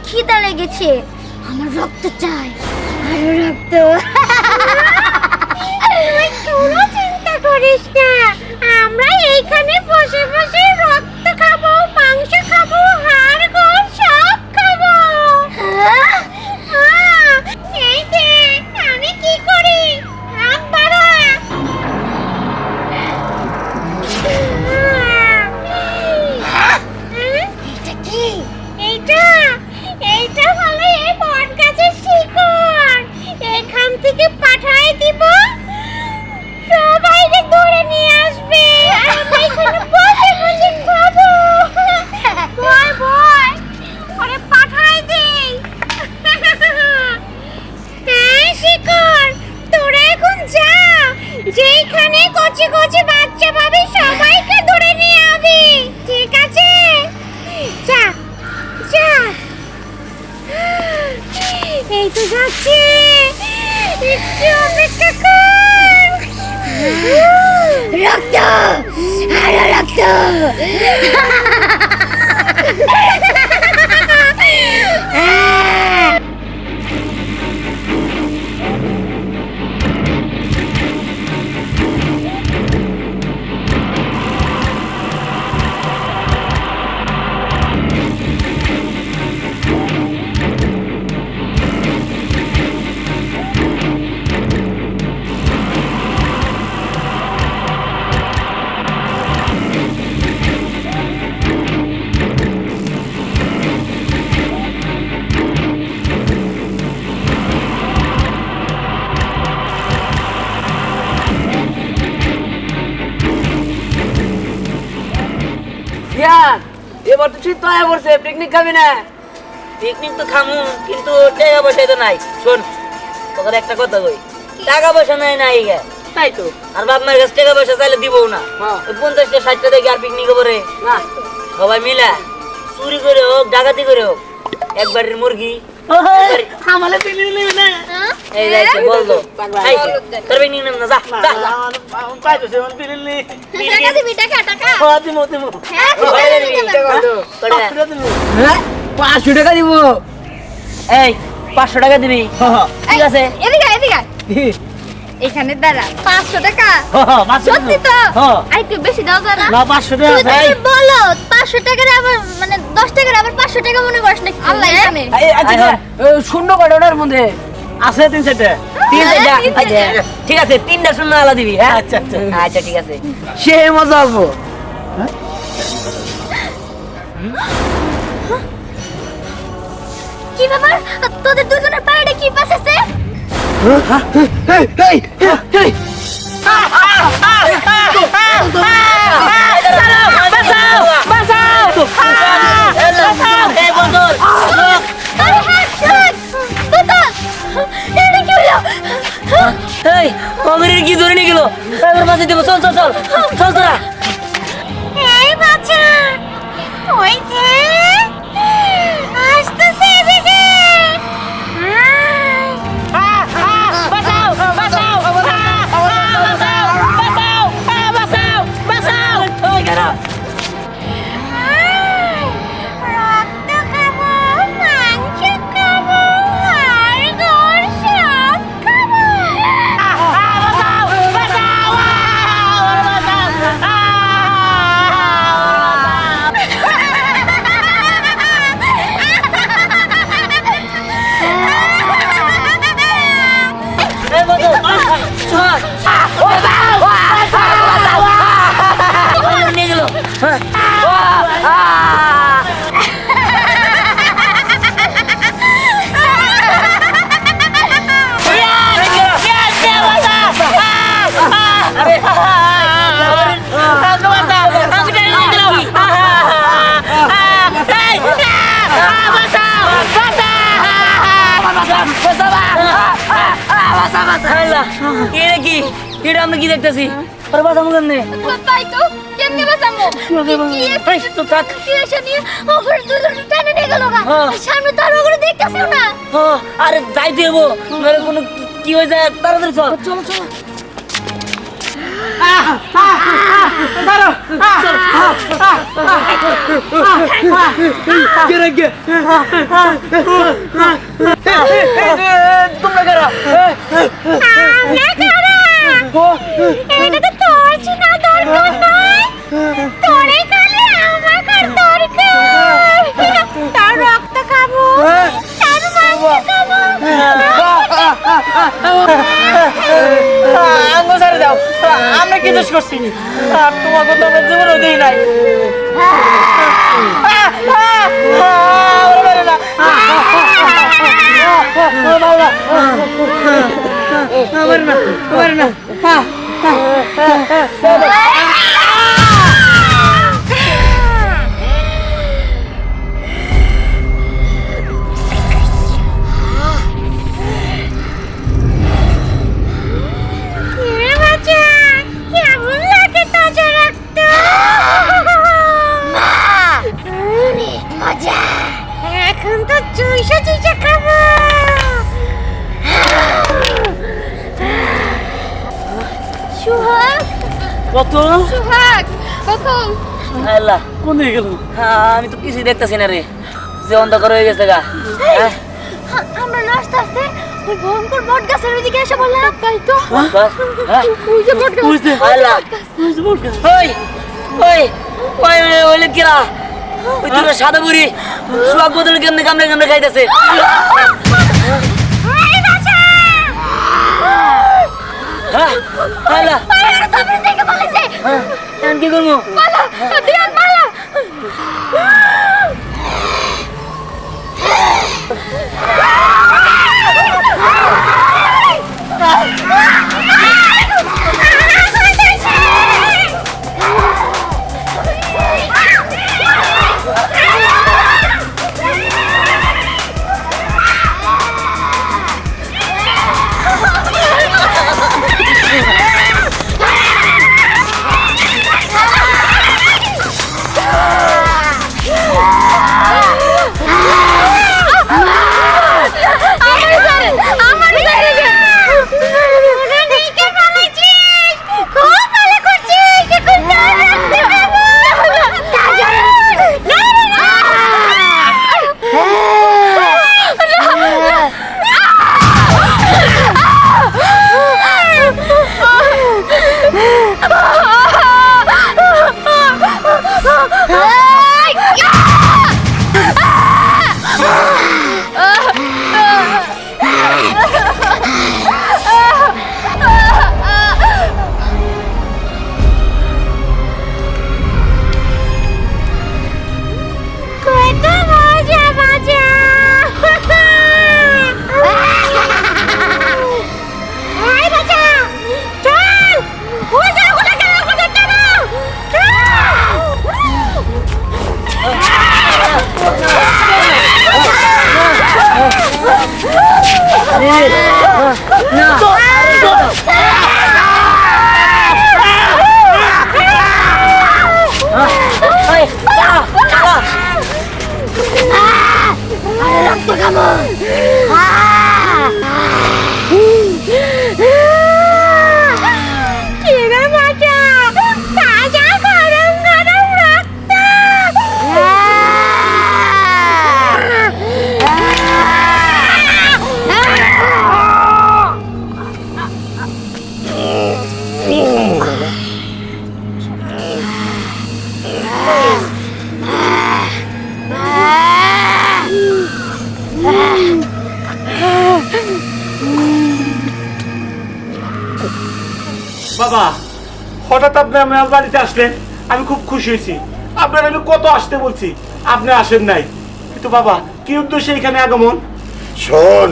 খিদা লেগেছে, আমার রক্ত চাই, আরো রক্ত। তুই কোনো চিন্তা করিস না, আমরা এইখানে বসে বসে রক্ত খাবো, মাংস খাবো, হাড় গোড় সব খাবো। এই দেখ আমি কি করি, হাত বাড়া। এটা কি? এইটা হলো এই বট গাছের শিকড়। এখান থেকে পাঠাই দিব, সবাইকে ধরে নিয়ে আসবে, আমরা এখানে বসে বসে খাবো। বয় বয় ওরে পাঠাই দেই। হ্যাঁ শিকড়, তোরা এখন যা, যেখানে কচি কচি বাচ্চা পাবি সবাইকে ধরে নিয়ে আবি, ঠিক আছে? যা যা। এই তো যাচ্ছে, একটু অপেক্ষা কর। রক্ত, আরো রক্ত। এবার তো শীত আয়া পড়ছে, পিকনিক খাবি না? পিকনিক তো খামু, কিন্তু টাকা পয়সা তো নাই। শোন তোকে একটা কথা কই, টাকা পয়সা নাই নাই গে, তাই তো। আর বাপ মায়ের কাছে টাকা পয়সা চাইলে দিবো না। 50টা 60টা দেখি আর পিকনিক করে না, সবাই মিলে চুরি করে হোক, ডাকাতি করে হোক, একবারের মুরগি আমালে পিকনিক নেবে না। এই যাইছে বলতো এই তোর পিকনিক নেবে না, যা যা পাইতো সে মন পিকনিক নি। টাকা দিবি, টাকা টাকা। হ্যাঁ দিমু দিমু। হ্যাঁ 500 টাকা দিব। এই 500 টাকা দিবি? ঠিক আছে। এদিকে এদিকে এখানে দাঁড়া। 500 টাকা? সত্যি তো? আর একটু বেশি দাও না? না 500 টাকা ভাই বলো, 500 টাকার আবার মানে 10 টাকার আবার 500 টাকা মনে করিস না? আল্লাহ জানে। আচ্ছা শূন্য কয়টার মধ্যে আছে? 3 সেটা। ঠিক আছে, 3টা শূন্য আলা দিবি। হ্যাঁ আচ্ছা আচ্ছা আচ্ছা ঠিক আছে, সে মজা হবে। কি ব্যাপার, তোদের দুজনের পায়ে কি পাসেছে? কি ধরে নিয়ে গেল? চল চল চল চল তোরা। এই বাচ্চা ওই যে আসতেছে এদিকে। আল্লাহ এটা কি এটা আমরা কি দেখতেছি আরে বাঁচাবো কেমনে তাই তো কেমনে বাঁচাবো তো থাক কি এসে নিয়ে ওপরে দুজন টানে নিয়ে গেল গা হ্যাঁ। সামনে তো আর ওগুলো দেখতেছিও না আরে যাইতে হবো নইলে কোনো কি হয়ে যায় তাড়াতাড়ি চল চলো চলো তোমরা কারা এটা তো তোর চিনা দরকার নয় তোরে খালি আমার দরকার তার রক্ত খাবো তার মাংস খাবো আঙ্গো সারে যাও আমরা কি দোষ করছি আর তোমাকে তো আমার জীবনও দিই নাই এখন তো চুইসা চুইসা খাবো সুহাগ কত সুহাগ কখন আল্লাহ কোন দিকে গেল আমি তো কিছুই দেখতেছি না রে যে অন্ধকার হয়ে গেছে গা আমরা নাচতে আসতে ওই ভয়ঙ্কর বট গাছের ওইদিকে এসে বললাম তাই তো ওই যে বট গাছ আল্লাহ ওই ওই ওই ওই কিরা ওই তোরা সাদা বুড়ি সুয়াগ বদল কেমনে কামড়ে কামড়ে খাইতেছে হ্যাঁ আল্লাহ এখন কি করবো বাবা হঠাৎ আপনি আমার বাড়িতে আসলেন, আমি খুব খুশি হয়েছি। আপনার আমি কত আসতে বলছি, আপনি আসেন নাই। কিন্তু বাবা কি উদ্দেশ্যে এখানে আগমন? শোন,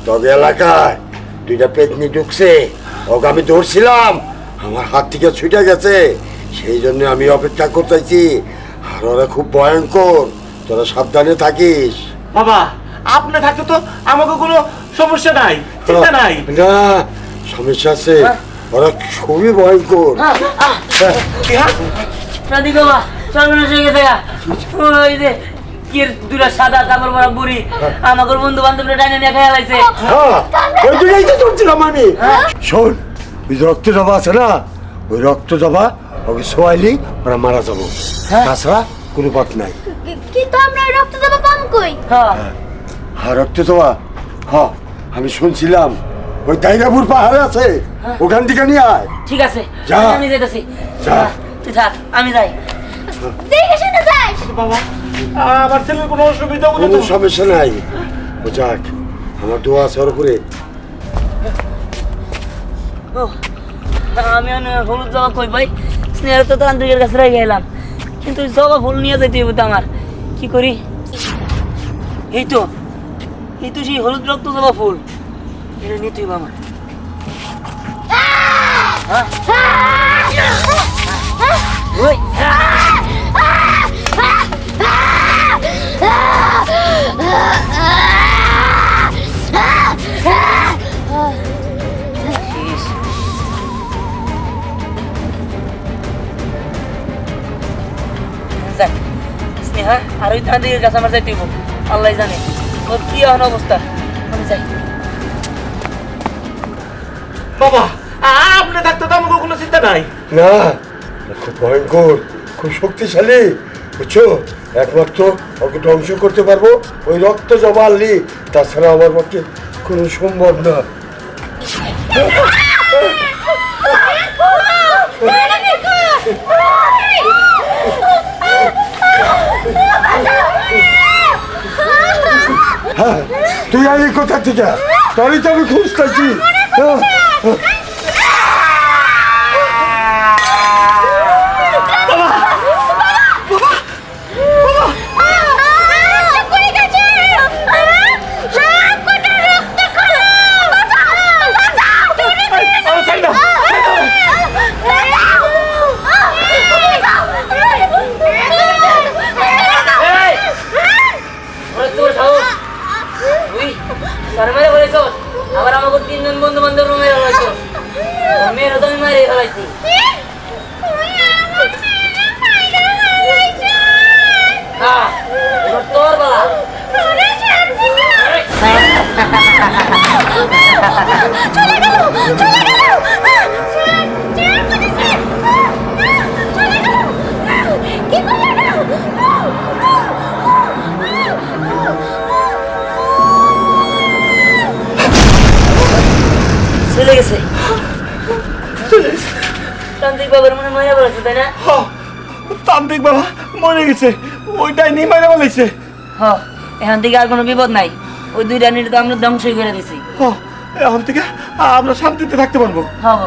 তবে এলাকায় দুইটা পেতনি ঢুকছে, ওকে আমি ধরছিলাম, আমার হাত থেকে ছুটে গেছে, সেই জন্য আমি অপেক্ষা করতেছি। আর ওরা খুব ভয়ঙ্কর, তোরা সাবধানে থাকিস। বাবা আপনি থাকতে তো আমাকে কোনো সমস্যা নাই, চিন্তা নাই। না, সমস্যা আছে। ওরা খুবই ভয়ঙ্কর। কি হ্যাঁ? প্রদীপ বাবা সর্বনাশ হয়ে গেছে গা। ওই যে কি দুটা সাদা কাপড় পরা বুড়ি আমাদের বন্ধু বান্ধবরা ডাইনে নিয়ে খেয়াল আছে। হ্যাঁ, ওই দুটোই তো ধরছিলাম আমি। শোন, ওই যে রক্ত জবা আছে না, ওই রক্ত জবা ওকে সোয়াইলি ওরা মারা যাবো। তাছাড়া কোনো পথ নাই। কিন্তু আমরা রক্ত দেবো পাম কই? হ্যাঁ হ্যাঁ, রক্ত জবা। হ্যাঁ, আমি শুনছিলাম ওই দাইরাপুর পাহাড়ে আছে, ওখান থেকে নিয়ে আয়। ঠিক আছে, যা। আমি যেতেছি। যা। তুই থাক, আমি যাই। দেখে শুনে যাই। বাবা, আমার ছেলের কোনো অসুবিধা হলো কোনো তো? সমস্যা নাই। ও যাক, আমার দোয়া আছে ওর উপরে। ও, আমি হলুদ জবা কই ভাই, স্নেহের তো তান্ত্রিকের কাছে রেখে এলাম, কিন্তু ওই জবা ফুল নিয়ে যেতে হবে তো আমার। কি করি? এই তো সেই হলুদ রক্ত জবা ফুল, এটা নিতে হবে আমার। হ্যাঁ? ওই, ইস, যাক, স্নেহা আর ওই তান্ত্রিকের কাছে আমার যাইতে হবে। আল্লাহ জানে ওর কি এখন অবস্থা। আমি যাই। বাবা, আপনি থাকতে তো আমাকে কোনো চিন্তা নাই। না, খুব ভয়ঙ্কর, খুব শক্তিশালী, বুঝছো? একমাত্র ওকে ধ্বংস করতে পারবো ওই রক্ত জবা আনলি, তাছাড়া আমার পক্ষে কোনো সম্ভব না। হ্যাঁ, তুই আলি কোথা থেকে? তোরই তো আমি খুঁজতেছি। আবার আমাকে 3 জন বন্ধু বান্ধব রুমে রাখছো, মেয়েরা তো আমি মারিয়ে ফেলাইছি। হ্যাঁ, এবার তোর বেলা। চলে গেছে। তান্ত্রিক বাবার মনে মনে বলেছে, তাই না? হ্যাঁ, তান্ত্রিক বাবা মরে গেছে, ওইটাই নিয়ে মারা বলেছে। হ্যাঁ, এখান থেকে আর কোনো বিপদ নাই। ওই 2 রানীর তো আমরা ধ্বংসই করে দিছি। এখন থেকে আমরা শান্তিতে থাকতে পারবো। হ্যাঁ